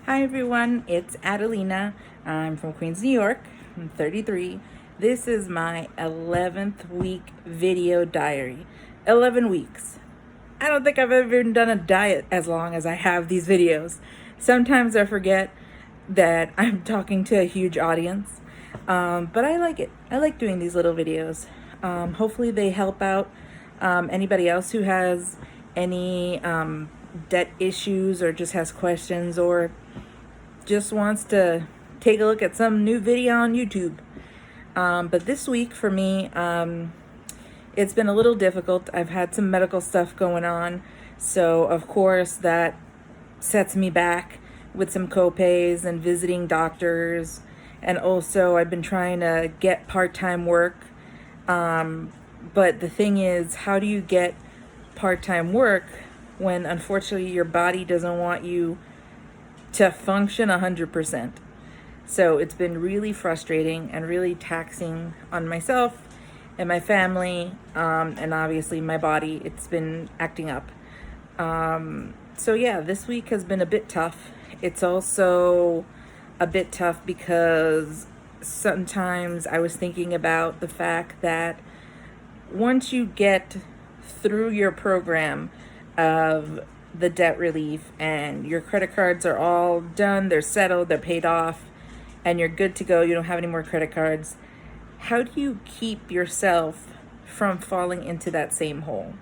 Hi everyone, it's Adelina. I'm from Queens, New York. I'm 33. This is my 11th week video diary. 11 weeks. I don't think I've ever even done a diet as long as I have these videos. Sometimes I forget that I'm talking to a huge audience, but I like it. I like doing these little videos. Hopefully they help out anybody else who has any debt issues or just has questions or just wants to take a look at some new video on YouTube. But this week for me, it's been a little difficult. I've had some medical stuff going on, so of course that sets me back with some copays and visiting doctors. And also I've been trying to get part-time work. But the thing is, how do you get part-time work when unfortunately your body doesn't want you to function 100%? So it's been really frustrating and really taxing on myself and my family, and obviously my body. It's been acting up. So yeah, this week has been a bit tough. It's also a bit tough because sometimes I was thinking about the fact that once you get through your program of the debt relief and your credit cards are all done, they're settled, they're paid off, and you're good to go, you don't have any more credit cards, how do you keep yourself from falling into that same hole?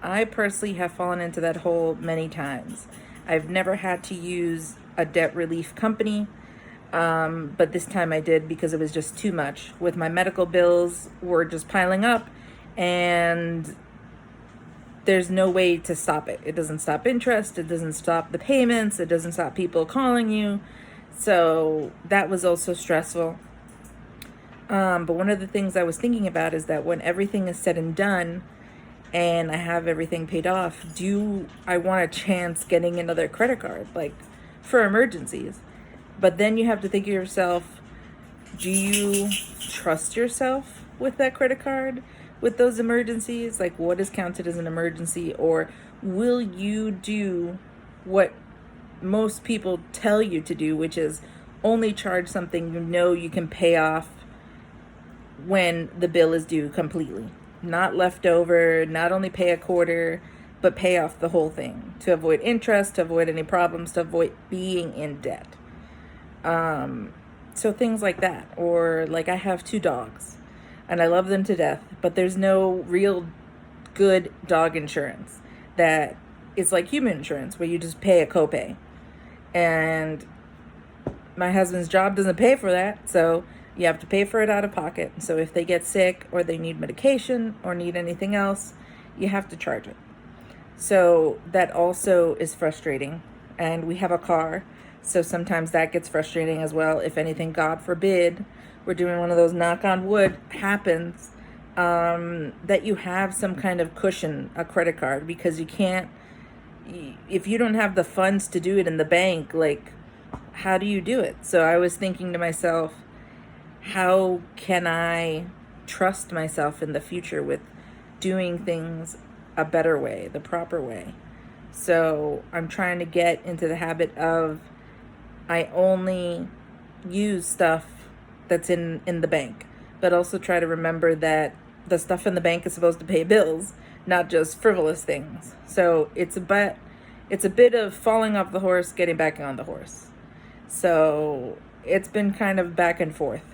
I personally have fallen into that hole many times. I've never had to use a debt relief company, but this time I did because it was just too much. With my medical bills were just piling up, and there's no way to stop it. It doesn't stop interest, it doesn't stop the payments, it doesn't stop people calling you. So that was also stressful. But one of the things I was thinking about is that when everything is said and done and I have everything paid off, do I want a chance getting another credit card, like for emergencies? But then you have to think of yourself, do you trust yourself with that credit card, with those emergencies? Like, what is counted as an emergency? Or will you do what most people tell you to do, which is only charge something you know you can pay off when the bill is due completely? Not leftover, not only pay a quarter, but pay off the whole thing to avoid interest, to avoid any problems, to avoid being in debt. So things like that. Or like, I have 2 dogs and I love them to death, but there's no real good dog insurance that is like human insurance where you just pay a copay. And my husband's job doesn't pay for that, so you have to pay for it out of pocket. So if they get sick or they need medication or need anything else, you have to charge it. So that also is frustrating. And we have a car, so sometimes that gets frustrating as well. If anything, God forbid, we're doing one of those knock on wood happens, that you have some kind of cushion, a credit card, because you can't, if you don't have the funds to do it in the bank, like, how do you do it? So I was thinking to myself, how can I trust myself in the future with doing things a better way, the proper way? So I'm trying to get into the habit of, I only use stuff that's in the bank, but also try to remember that the stuff in the bank is supposed to pay bills, not just frivolous things. So it's a bit of falling off the horse, getting back on the horse. So it's been kind of back and forth.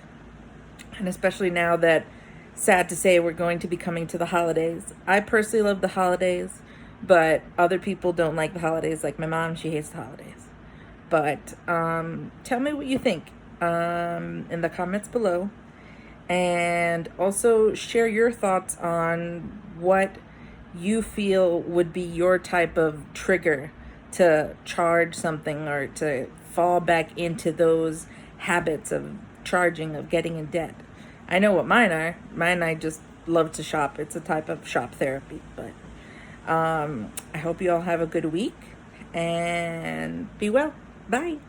And especially now that, sad to say, we're going to be coming to the holidays. I personally love the holidays, but other people don't like the holidays. Like my mom, she hates the holidays. But tell me what you think in the comments below. And also share your thoughts on what you feel would be your type of trigger to charge something or to fall back into those habits of charging, of getting in debt. I know what mine are. Mine, I just love to shop. It's a type of shop therapy. But I hope you all have a good week and be well. Bye.